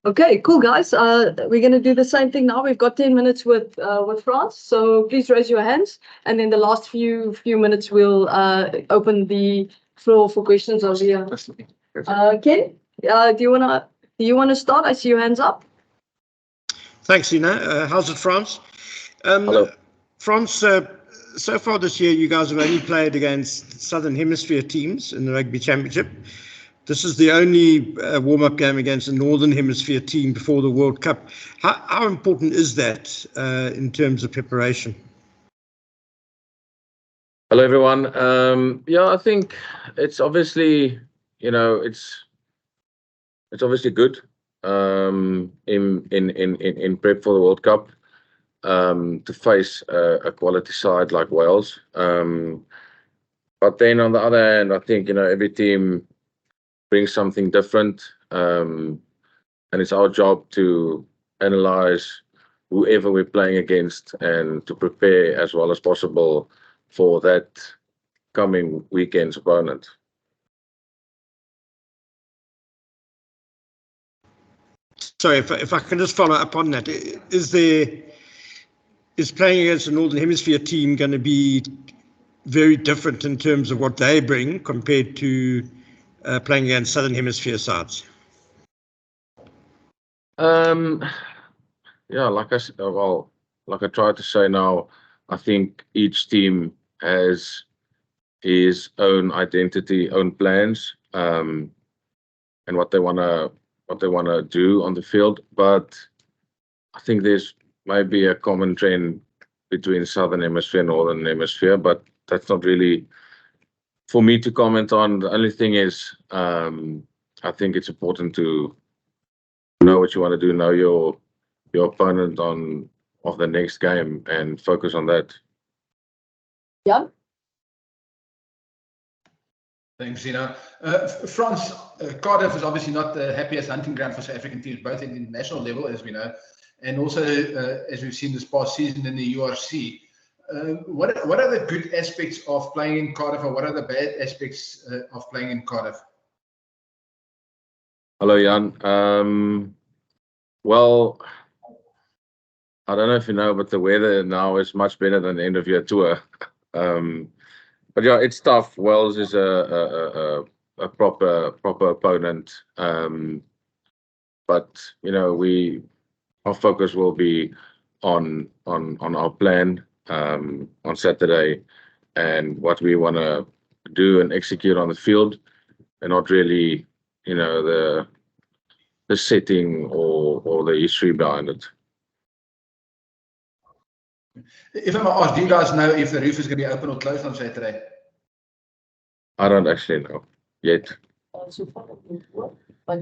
Okay, cool, guys. We're going to do the same thing now. We've got 10 minutes with Frans, so please raise your hands. And in the last few minutes, we'll open the floor for questions over here. Ken, do you wanna start? I see your hands up. Thanks, Ina. How's it, Frans? Hello. Frans, so far this year, you guys have only played against Southern Hemisphere teams in the Rugby Championship. This is the only warm-up game against a Northern Hemisphere team before the World Cup. How important is that in terms of preparation? Hello, everyone. Yeah, I think it's obviously, it's obviously good in prep for the World Cup to face a quality side like Wales. But then on the other hand, I think every team brings something different, and it's our job to analyze whoever we're playing against and to prepare as well as possible for that coming weekend's opponent. Sorry, if I can just follow up on that, is playing against a Northern Hemisphere team going to be very different in terms of what they bring compared to playing against Southern Hemisphere sides? Yeah, like I tried to say now, I think each team has his own identity, own plans, and what they wanna do on the field. But I think there's maybe a common trend between Southern Hemisphere and Northern Hemisphere, but that's not really for me to comment on. The only thing is, I think it's important to know what you want to do, know your opponent of the next game, and focus on that. Yeah. Thanks, Zina. Frans, Cardiff is obviously not the happiest hunting ground for South African teams, both at the international level, as we know, and also as we've seen this past season in the URC. What are the good aspects of playing in Cardiff, and what are the bad aspects of playing in Cardiff? Hello, Jan. Well, I don't know if you know, but the weather now is much better than the end of your tour. But yeah, it's tough. Wales is a proper opponent. But our focus will be on our plan on Saturday and what we want to do and execute on the field, and not really the setting or the history behind it. If I may ask, do you guys know if the roof is going to be open or closed on Saturday? I don't actually know yet. Yeah, I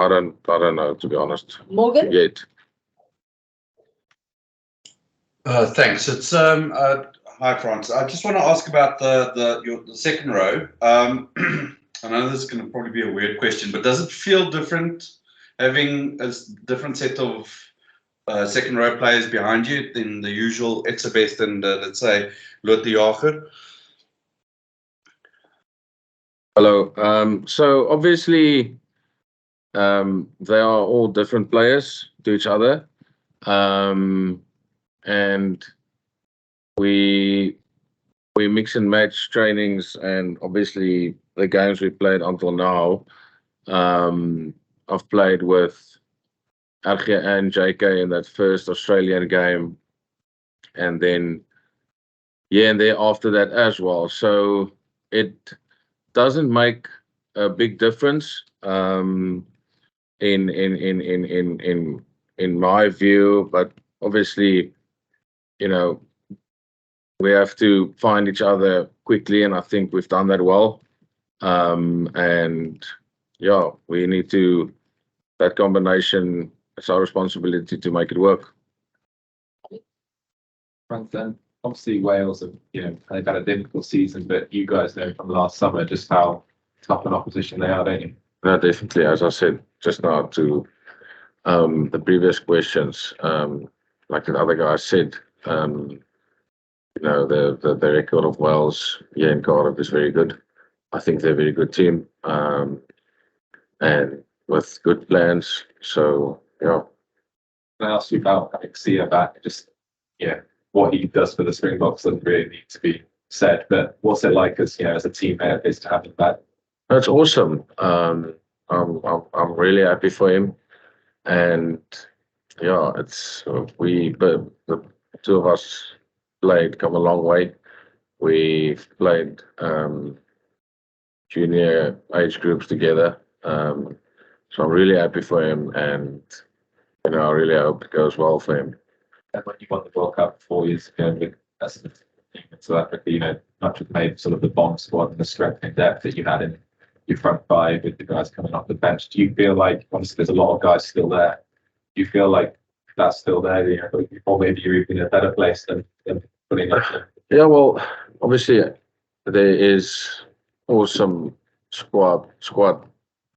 don't know, to be honest. Morgan? Yet. Thanks. It's hi, Frans. I just want to ask about the second row. I know this is going to probably be a weird question, but does it feel different having a different set of second row players behind you than the usual Etzebeth and let's say Lotte Jager? Hello. So obviously, they are all different players to each other, and we mix and match trainings, and obviously the games we played until now. I've played with RG and JK in that first Australian game, and then and there after that as well. So it doesn't make a big difference in my view, but obviously we have to find each other quickly, and I think we've done that well. And yeah, we need to, that combination, it's our responsibility to make it work. Frans, then obviously Wales have they've had a difficult season, but you guys know from last summer just how tough an opposition they are, don't you? No, definitely. As I said just now to the previous questions, like the other guy said, the record of Wales here in Cardiff is very good. I think they're a very good team. and with good plans. So yeah. Can I ask you about Xia back? Just what he does for the Springboks doesn't really need to be said, but what's it like as as a teammate is to have him back? That's awesome. I'm really happy for him, and yeah, it's but the two of us come a long way. We've played junior age groups together, so I'm really happy for him, and I really hope it goes well for him. And when you won the World Cup 4 years ago with team in South Africa, not just made sort of the bomb squad and the strength and depth that you had in your front five with the guys coming off the bench. Do you feel like, obviously there's a lot of guys still there, do you feel like that's still there, or maybe you're even in a better place than putting it? Yeah, well, obviously there is awesome squad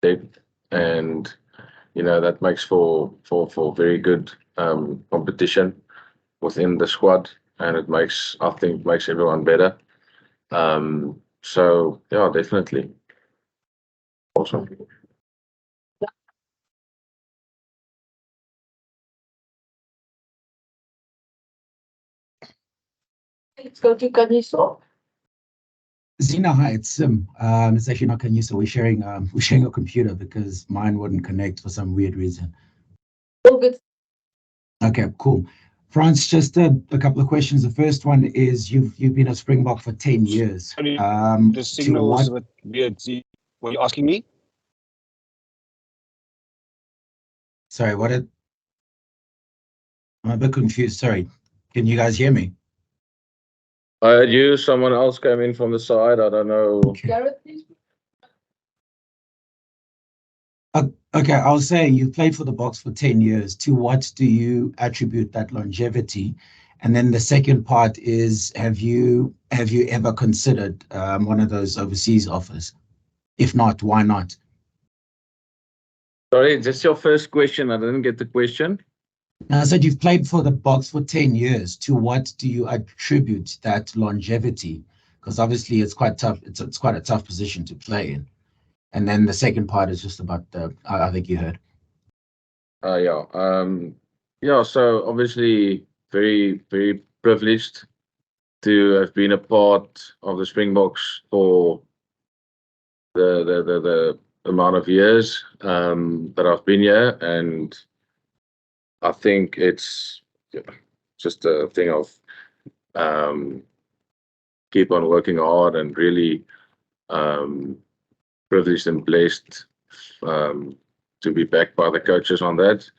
depth, and that makes for very good competition within the squad, and I think makes everyone better. So yeah, definitely awesome. Let's go to Kaniso. Zina, hi, it's Sim. It's actually not Kaniso. We're sharing a computer because mine wouldn't connect for some weird reason. All good. Okay, cool. Frans, just a couple of questions. The first one is you've been a Springbok for 10 years. The signal was a bit weird. Were you asking me? Sorry, I'm a bit confused. Sorry. Can you guys hear me? I heard someone else came in from the side. I don't know. Gareth, please. Okay, I was saying you played for the Boks for 10 years. To what do you attribute that longevity? And then the second part is, have you ever considered one of those overseas offers? If not, why not? Sorry, just your first question. I didn't get the question. I said you've played for the Boks for 10 years. To what do you attribute that longevity? Because obviously it's quite tough. It's quite a tough position to play in. And then the second part is just about I think you heard. Yeah. So obviously very, very privileged to have been a part of the Springboks for the amount of years that I've been here, and I think it's just a thing of keep on working hard and really privileged and blessed to be backed by the coaches on that.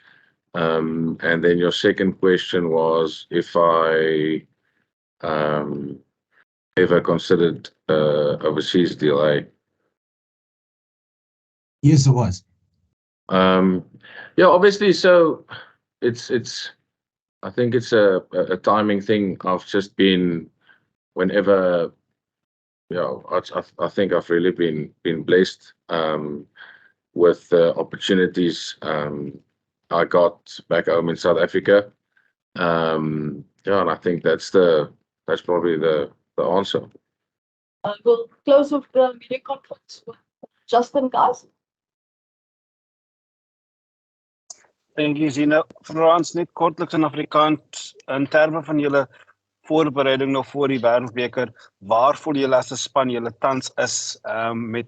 And then your second question was if I ever considered overseas deal. Yes, it was. Yeah, obviously. So it's I think it's a timing thing. I've just been whenever. I think I've really been blessed with the opportunities I got back home in South Africa. And I think that's probably the answer. We'll close with the media conference with Justin, guys. Thank you, Zina. Frans, net kortliks in Afrikaans, in terme van julle voorbereiding nog voor die Wêreldbeker, waar voel julle as 'n span julle tans is met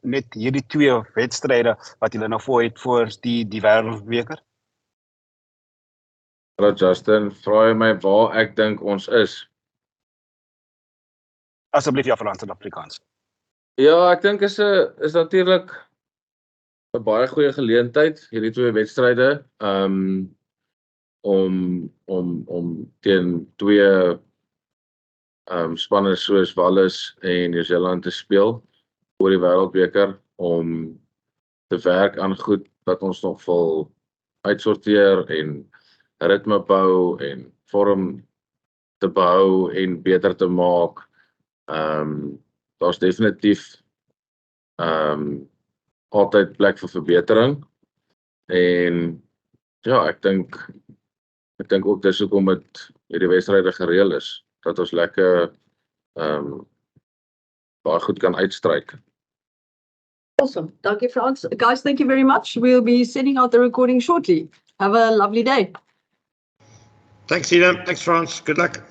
net hierdie twee wedstryde wat julle nou voor het voor die Wêreldbeker? Hallo Justin, vra jy my waar ek dink ons is? Asseblief ja, Frans in Afrikaans. Ja, ek dink is natuurlik 'n baie goeie geleentheid hierdie twee wedstryde om teen twee spanne soos Wallis en Nieu-Seeland te speel oor die Wêreldbeker, om te werk aan goed wat ons nog wil uitsorteer en ritme bou en vorm te bou en beter te maak. Daar's definitief altyd plek vir verbetering, en ja, ek dink ook dis hoekom dit hierdie wedstryde gereël is, dat ons lekker baie goed kan uitstryk. Awesome. Dankie, Frans. Guys, thank you very much. We'll be sending out the recording shortly. Have a lovely day. Thanks, Ina. Thanks, Frans. Good luck.